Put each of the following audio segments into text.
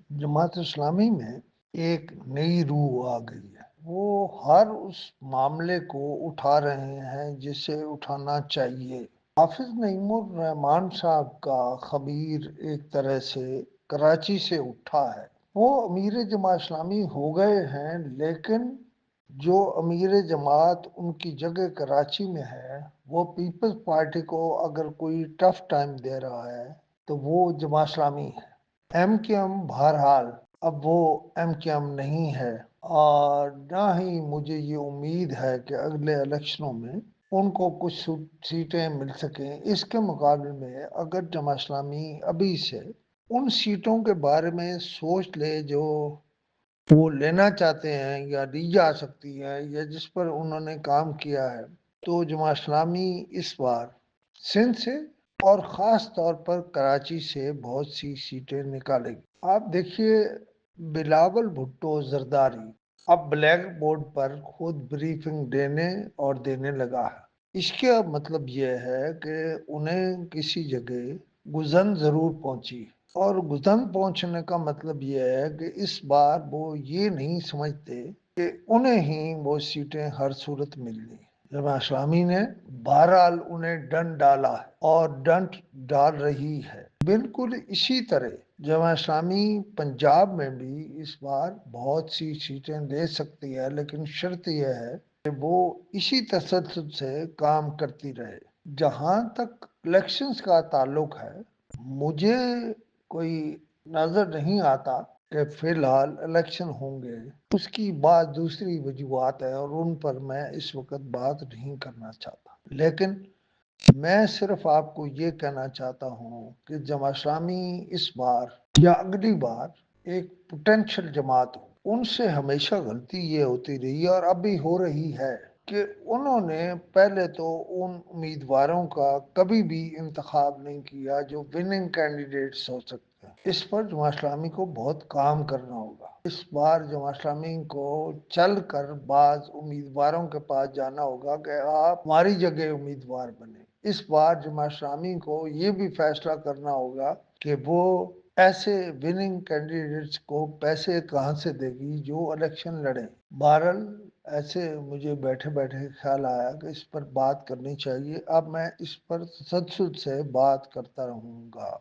جماعت اسلامی میں ایک نئی روح آ گئی ہے۔ وہ ہر اس معاملے کو اٹھا رہے ہیں جسے اٹھانا چاہیے۔ حافظ نعیم الرحمان صاحب کا خبیر ایک طرح سے کراچی سے اٹھا ہے۔ وہ امیر جماعت اسلامی ہو گئے ہیں، لیکن جو امیر جماعت ان کی جگہ کراچی میں ہے، وہ پیپلز پارٹی کو اگر کوئی ٹف ٹائم دے رہا ہے تو وہ جماعت اسلامی ہے۔ ایم کیو ایم بہرحال اب وہ ایم کیو ایم نہیں ہے، اور نہ ہی مجھے یہ امید ہے کہ اگلے الیکشنوں میں ان کو کچھ سیٹیں مل سکیں۔ اس کے مقابلے میں اگر جماعت اسلامی ابھی سے ان سیٹوں کے بارے میں سوچ لے جو وہ لینا چاہتے ہیں یا لی جا سکتی ہے یا جس پر انہوں نے کام کیا ہے، تو جماعت اسلامی اس بار سندھ سے اور خاص طور پر کراچی سے بہت سی سیٹیں نکالے گی۔ آپ دیکھیے، بلاول بھٹو زرداری اب بلیک بورڈ پر خود بریفنگ دینے لگا ہے۔ اس کا مطلب یہ ہے کہ انہیں کسی جگہ گزن ضرور پہنچی، اور گزن پہنچنے کا مطلب یہ ہے کہ اس بار وہ یہ نہیں سمجھتے کہ انہیں ہی وہ سیٹیں ہر صورت ملنی۔ جماعت اسلامی نے بہرحال انہیں ڈنڈ ڈالا ہے اور ڈنڈ ڈال رہی ہے۔ بالکل اسی طرح جماعت اسلامی پنجاب میں بھی اس بار بہت سی سیٹیں دے سکتی ہے، لیکن شرط یہ ہے کہ وہ اسی تسلسل سے کام کرتی رہے۔ جہاں تک الیکشنز کا تعلق ہے، مجھے کوئی نظر نہیں آتا کہ فی الحال الیکشن ہوں گے۔ اس کی بات دوسری وجوہات ہے اور ان پر میں اس وقت بات نہیں کرنا چاہتا، لیکن میں صرف آپ کو یہ کہنا چاہتا ہوں کہ جماعت اسلامی اس بار یا اگلی بار ایک پوٹینشل جماعت ہو۔ ان سے ہمیشہ غلطی یہ ہوتی رہی اور اب بھی ہو رہی ہے کہ انہوں نے پہلے تو ان امیدواروں کا کبھی بھی انتخاب نہیں کیا جو وننگ کینڈیڈیٹس ہو سکتے ہیں۔ اس پر جماعت اسلامی کو بہت کام کرنا ہوگا۔ اس بار جماعت اسلامی کو چل کر بعض امیدواروں کے پاس جانا ہوگا کہ آپ ہماری جگہ امیدوار بنے۔ اس بار جماعت اسلامی کو یہ بھی فیصلہ کرنا ہوگا کہ وہ ایسے وننگ کینڈیڈیٹس کو پیسے کہاں سے دے گی جو الیکشن لڑیں۔ بہرحال ایسے مجھے بیٹھے بیٹھے خیال آیا کہ اس پر بات کرنی چاہیے۔ اب میں اس پر تسلسل سے بات کرتا رہوں گا۔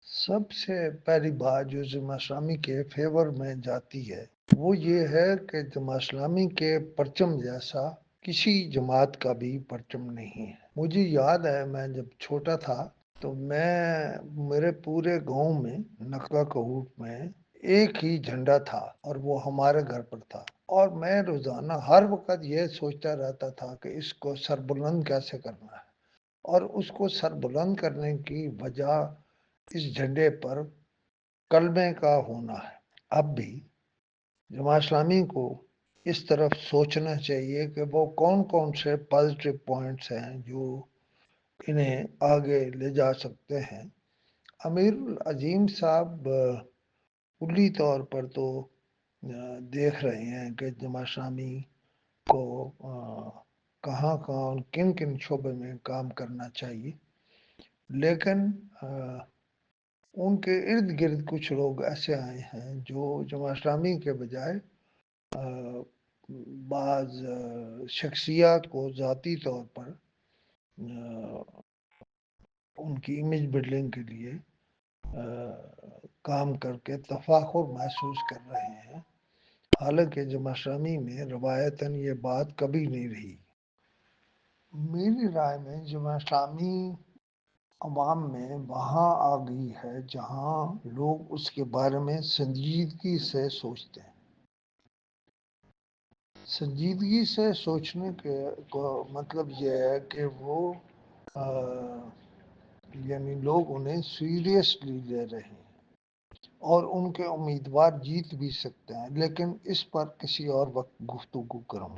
سب سے پہلی بات جو جماعت اسلامی کے فیور میں جاتی ہے وہ یہ ہے کہ جماعت اسلامی کے پرچم جیسا کسی جماعت کا بھی پرچم نہیں ہے۔ مجھے یاد ہے میں جب چھوٹا تھا تو میرے پورے گاؤں میں نقہ کہوٹ میں ایک ہی جھنڈا تھا اور وہ ہمارے گھر پر تھا، اور میں روزانہ ہر وقت یہ سوچتا رہتا تھا کہ اس کو سربلند کیسے کرنا ہے، اور اس کو سربلند کرنے کی وجہ اس جھنڈے پر کلمے کا ہونا ہے۔ اب بھی جماعت اسلامی کو اس طرف سوچنا چاہیے کہ وہ کون کون سے پازیٹیو پوائنٹس ہیں جو انہیں آگے لے جا سکتے ہیں۔ امیر العظیم صاحب کلی طور پر تو دیکھ رہے ہیں کہ جماعت اسلامی کو کہاں کہاں کن کن شعبے میں کام کرنا چاہیے، لیکن ان کے ارد گرد کچھ لوگ ایسے آئے ہیں جو جماعت اسلامی کے بجائے بعض شخصیات کو ذاتی طور پر ان کی امیج بلڈنگ کے لیے کام کر کے تفاخر محسوس کر رہے ہیں، حالانکہ جماعت اسلامی میں روایتاً یہ بات کبھی نہیں رہی۔ میری رائے میں جماعت اسلامی عوام میں وہاں آ گئی ہے جہاں لوگ اس کے بارے میں سنجیدگی سے سوچتے ہیں۔ سنجیدگی سے سوچنے کے مطلب یہ ہے کہ وہ یعنی لوگ انہیں سیریسلی لے رہے ہیں اور ان کے امیدوار جیت بھی سکتے ہیں، لیکن اس پر کسی اور وقت گفتگو کروں۔